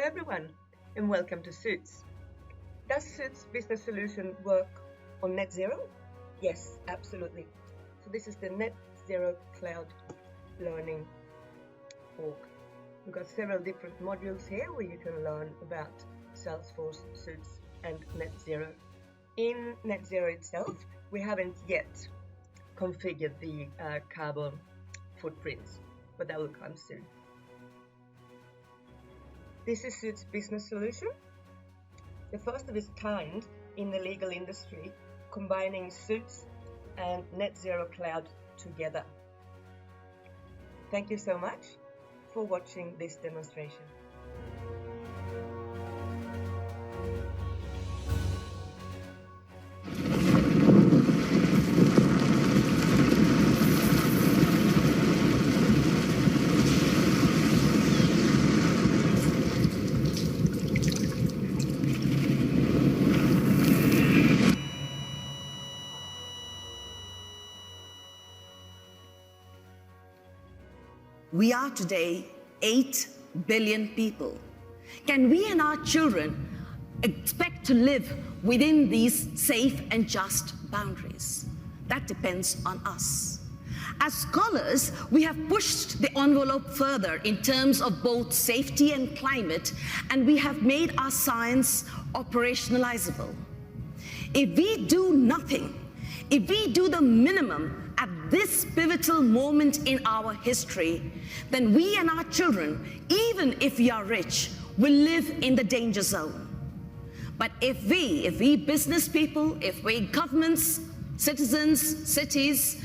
everyone, and welcome to Suits. Does Suits Business Solution work on net zero? Yes, absolutely. So this is the Net Zero Cloud Learning org. We've got several different modules here where you can learn about Salesforce, Suits, and net zero. In net zero itself, we haven't yet configured the carbon footprints, but that will come soon. This is Suits Business Solution, the first of its kind in the legal industry, combining Suits and net zero cloud together. Thank you so much for watching this demonstration. We are today 8 billion people. Can we and our children expect to live within these safe and just boundaries? That depends on us. As scholars, we have pushed the envelope further in terms of both safety and climate, and we have made our science operationalizable. If we do nothing, if we do the minimum at this pivotal moment in our history, then we and our children, even if we are rich, will live in the danger zone. But if we business people, if we governments, citizens, cities,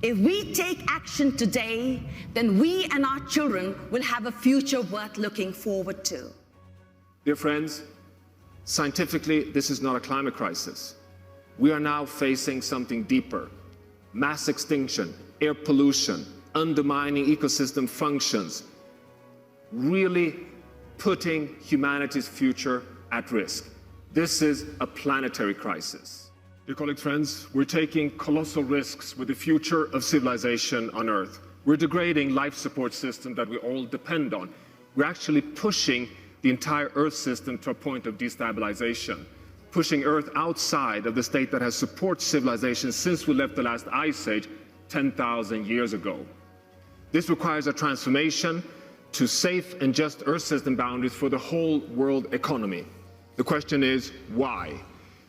if we take action today, then we and our children will have a future worth looking forward to. Dear friends, scientifically, this is not a climate crisis. We are now facing something deeper. Mass extinction, air pollution, undermining ecosystem functions, really putting humanity's future at risk. This is a planetary crisis. Dear colleagues, friends, we're taking colossal risks with the future of civilization on Earth. We're degrading life support systems that we all depend on. We're actually pushing the entire Earth system to a point of destabilization, pushing Earth outside of the state that has supported civilization since we left the last ice age 10,000 years ago. This requires a transformation to safe and just Earth system boundaries for the whole world economy. The question is, why?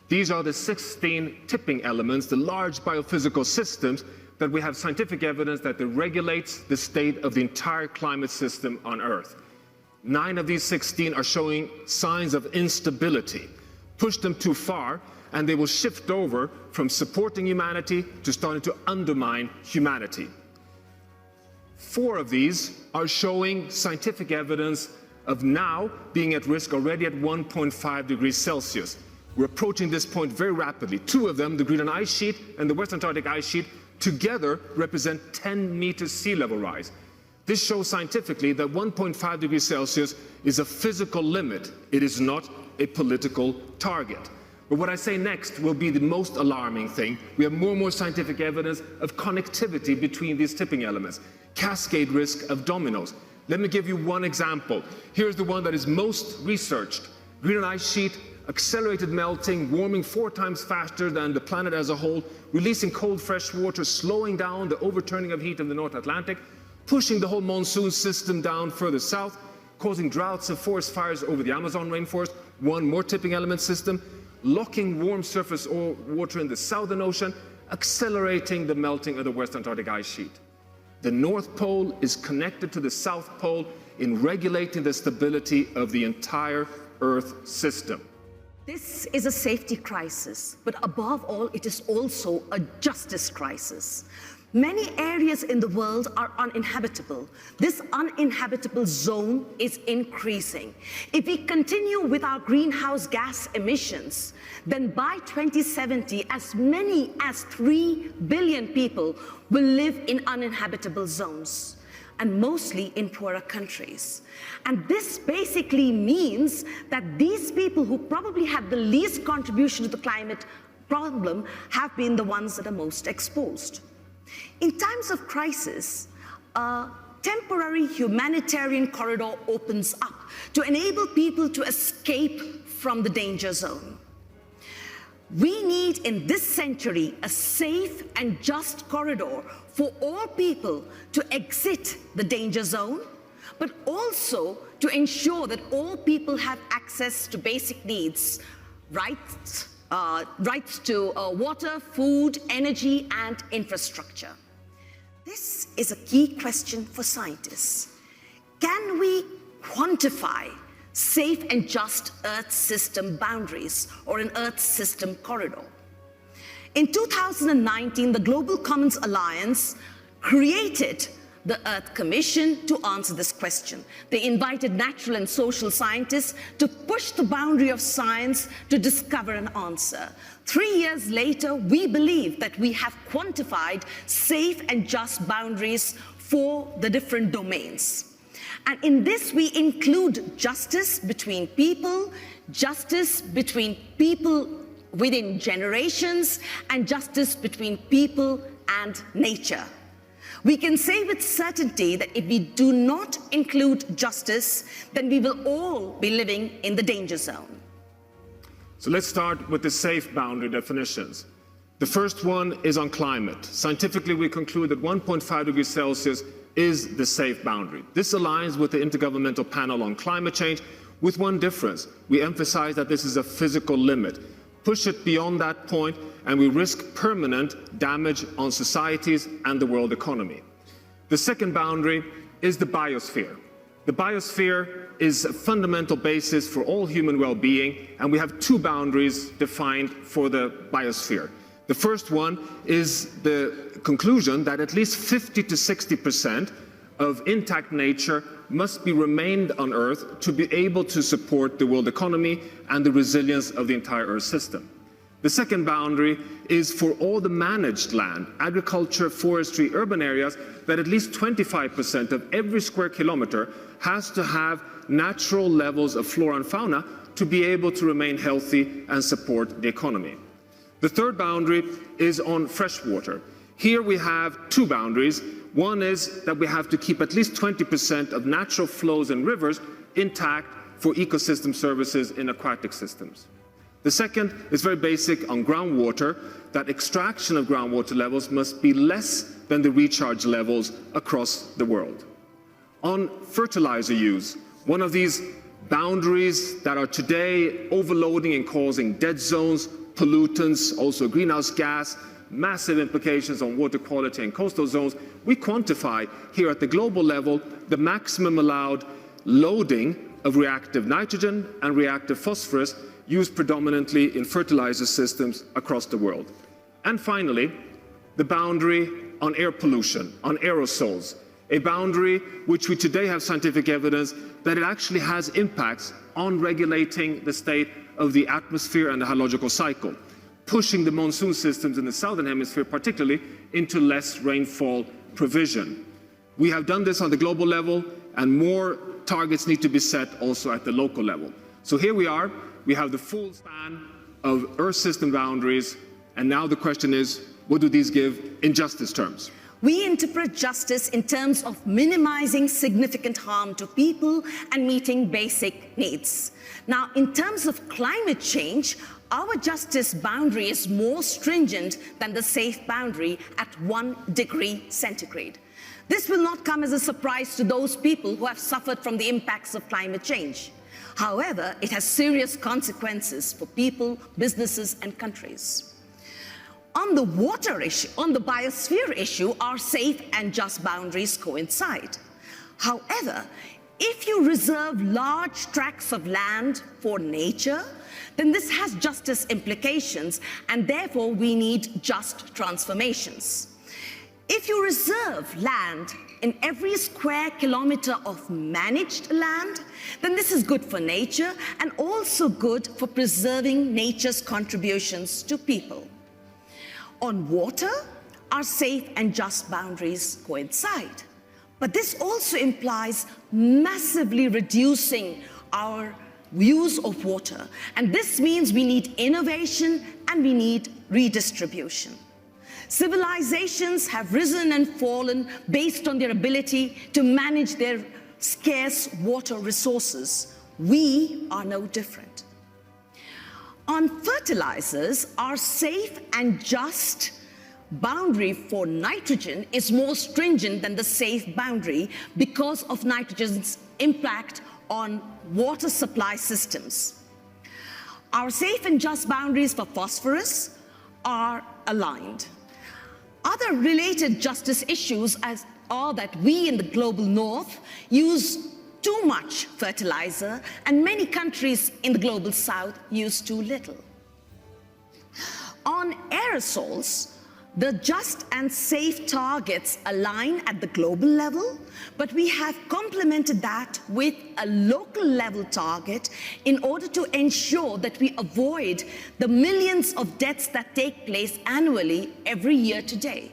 These are the 16 tipping elements, the large biophysical systems that we have scientific evidence that regulates the state of the entire climate system on Earth. 9 of these 16 are showing signs of instability. Push them too far, and they will shift over from supporting humanity to starting to undermine humanity. 4 of these are showing scientific evidence of now being at risk already at 1.5 degrees Celsius. We're approaching this point very rapidly. 2 of them, the Greenland ice sheet and the West Antarctic ice sheet, together represent 10 meters sea level rise. This shows scientifically that 1.5 degrees Celsius is a physical limit. It is not a political target. But what I say next will be the most alarming thing. We have more and more scientific evidence of connectivity between these tipping elements, cascade risk of dominoes. Let me give you one example. Here's the one that is most researched. Greenland ice sheet, accelerated melting, warming 4 times faster than the planet as a whole, releasing cold fresh water, slowing down the overturning of heat in the North Atlantic, pushing the whole monsoon system down further south, causing droughts and forest fires over the Amazon rainforest. One more tipping element system, locking warm surface water in the Southern Ocean, accelerating the melting of the West Antarctic ice sheet. The North Pole is connected to the South Pole in regulating the stability of the entire Earth system. This is a safety crisis, but above all, it is also a justice crisis. Many areas in the world are uninhabitable. This uninhabitable zone is increasing. If we continue with our greenhouse gas emissions, then by 2070, as many as 3 billion people will live in uninhabitable zones, and mostly in poorer countries. And this basically means that these people who probably have the least contribution to the climate problem have been the ones that are most exposed. In times of crisis, temporary humanitarian corridor opens up to enable people to escape from the danger zone. We need in this century a safe and just corridor for all people to exit the danger zone, but also to ensure that all people have access to basic needs, rights to water, food, energy, and infrastructure. This is a key question for scientists. Can we quantify safe and just Earth system boundaries or an Earth system corridor? In 2019, the Global Commons Alliance created the Earth Commission to answer this question. They invited natural and social scientists to push the boundary of science to discover an answer. 3 years later, we believe that we have quantified safe and just boundaries for the different domains. And in this, we include justice between people within generations, and justice between people and nature. We can say with certainty that if we do not include justice, then we will all be living in the danger zone. So let's start with the safe boundary definitions. The first one is on climate. Scientifically, we conclude that 1.5 degrees Celsius is the safe boundary. This aligns with the Intergovernmental Panel on Climate Change, with one difference. We emphasize that this is a physical limit. Push it beyond that point, and we risk permanent damage on societies and the world economy. The second boundary is the biosphere. The biosphere is a fundamental basis for all human well-being, and we have two boundaries defined for the biosphere. The first one is the conclusion that at least 50 to 60% of intact nature must be remained on Earth to be able to support the world economy and the resilience of the entire Earth system. The second boundary is for all the managed land, agriculture, forestry, urban areas, that at least 25% of every square kilometer has to have natural levels of flora and fauna to be able to remain healthy and support the economy. The third boundary is on freshwater. Here we have two boundaries. One is that we have to keep at least 20% of natural flows and rivers intact for ecosystem services in aquatic systems. The second is very basic on groundwater, that extraction of groundwater levels must be less than the recharge levels across the world. On fertilizer use, one of these boundaries that are today overloading and causing dead zones, pollutants, also greenhouse gas, massive implications on water quality and coastal zones, we quantify here at the global level the maximum allowed loading of reactive nitrogen and reactive phosphorus used predominantly in fertilizer systems across the world. And finally, the boundary on air pollution, on aerosols, a boundary which we today have scientific evidence that it actually has impacts on regulating the state of the atmosphere and the hydrological cycle, pushing the monsoon systems in the southern hemisphere particularly into less rainfall provision. We have done this on the global level, and more targets need to be set also at the local level. So here we are, we have the full span of Earth system boundaries, and now the question is, what do these give in justice terms? We interpret justice in terms of minimizing significant harm to people and meeting basic needs. Now, in terms of climate change, our justice boundary is more stringent than the safe boundary at 1 degree centigrade. This will not come as a surprise to those people who have suffered from the impacts of climate change. However, it has serious consequences for people, businesses, and countries. On the water issue, on the biosphere issue, our safe and just boundaries coincide. However, if you reserve large tracts of land for nature, then this has justice implications, and therefore we need just transformations. If you reserve land in every square kilometer of managed land, then this is good for nature and also good for preserving nature's contributions to people. On water, our safe and just boundaries coincide. But this also implies massively reducing our use of water. And this means we need innovation and we need redistribution. Civilizations have risen and fallen based on their ability to manage their scarce water resources. We are no different. On fertilizers, our safe and just boundary for nitrogen is more stringent than the safe boundary because of nitrogen's impact on water supply systems. Our safe and just boundaries for phosphorus are aligned. Other related justice issues are that we in the global north use too much fertilizer and many countries in the global south use too little. On aerosols, the just and safe targets align at the global level, but we have complemented that with a local level target in order to ensure that we avoid the millions of deaths that take place annually every year today.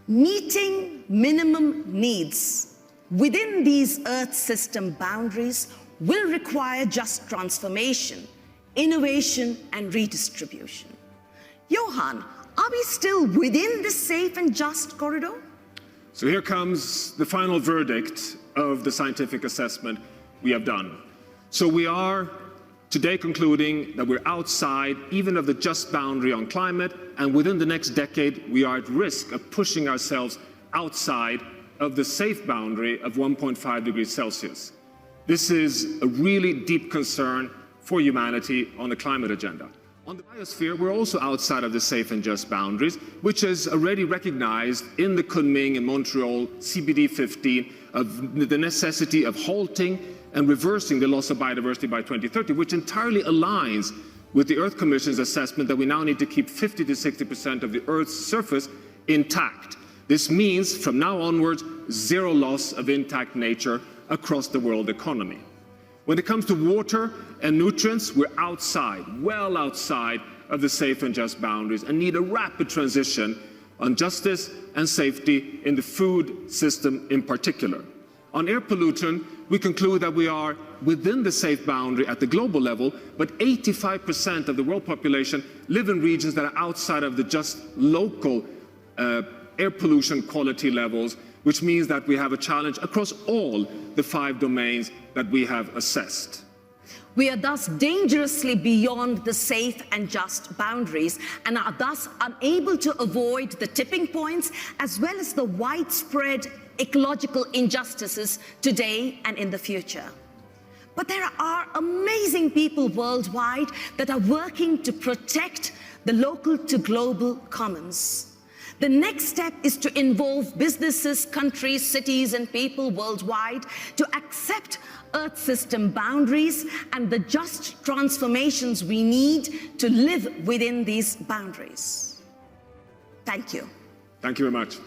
Meeting minimum needs within these Earth system boundaries will require just transformation, innovation, and redistribution. Johan, are we still within the safe and just corridor? So here comes the final verdict of the scientific assessment we have done. So we are today concluding that we're outside even of the just boundary on climate, and within the next decade we are at risk of pushing ourselves outside of the safe boundary of 1.5 degrees Celsius. This is a really deep concern for humanity on the climate agenda. On the biosphere, we're also outside of the safe and just boundaries, which is already recognized in the Kunming and Montreal CBD 15 of the necessity of halting and reversing the loss of biodiversity by 2030, which entirely aligns with the Earth Commission's assessment that we now need to keep 50 to 60% of the Earth's surface intact. This means, from now onwards, zero loss of intact nature across the world economy. When it comes to water and nutrients, we're outside, well outside of the safe and just boundaries, and need a rapid transition on justice and safety in the food system in particular. On air pollution, we conclude that we are within the safe boundary at the global level, but 85% of the world population live in regions that are outside of the just local air pollution quality levels, which means that we have a challenge across all the 5 domains that we have assessed. We are thus dangerously beyond the safe and just boundaries and are thus unable to avoid the tipping points as well as the widespread ecological injustices today and in the future. But there are amazing people worldwide that are working to protect the local to global commons. The next step is to involve businesses, countries, cities, and people worldwide to accept Earth system boundaries and the just transformations we need to live within these boundaries. Thank you. Thank you very much.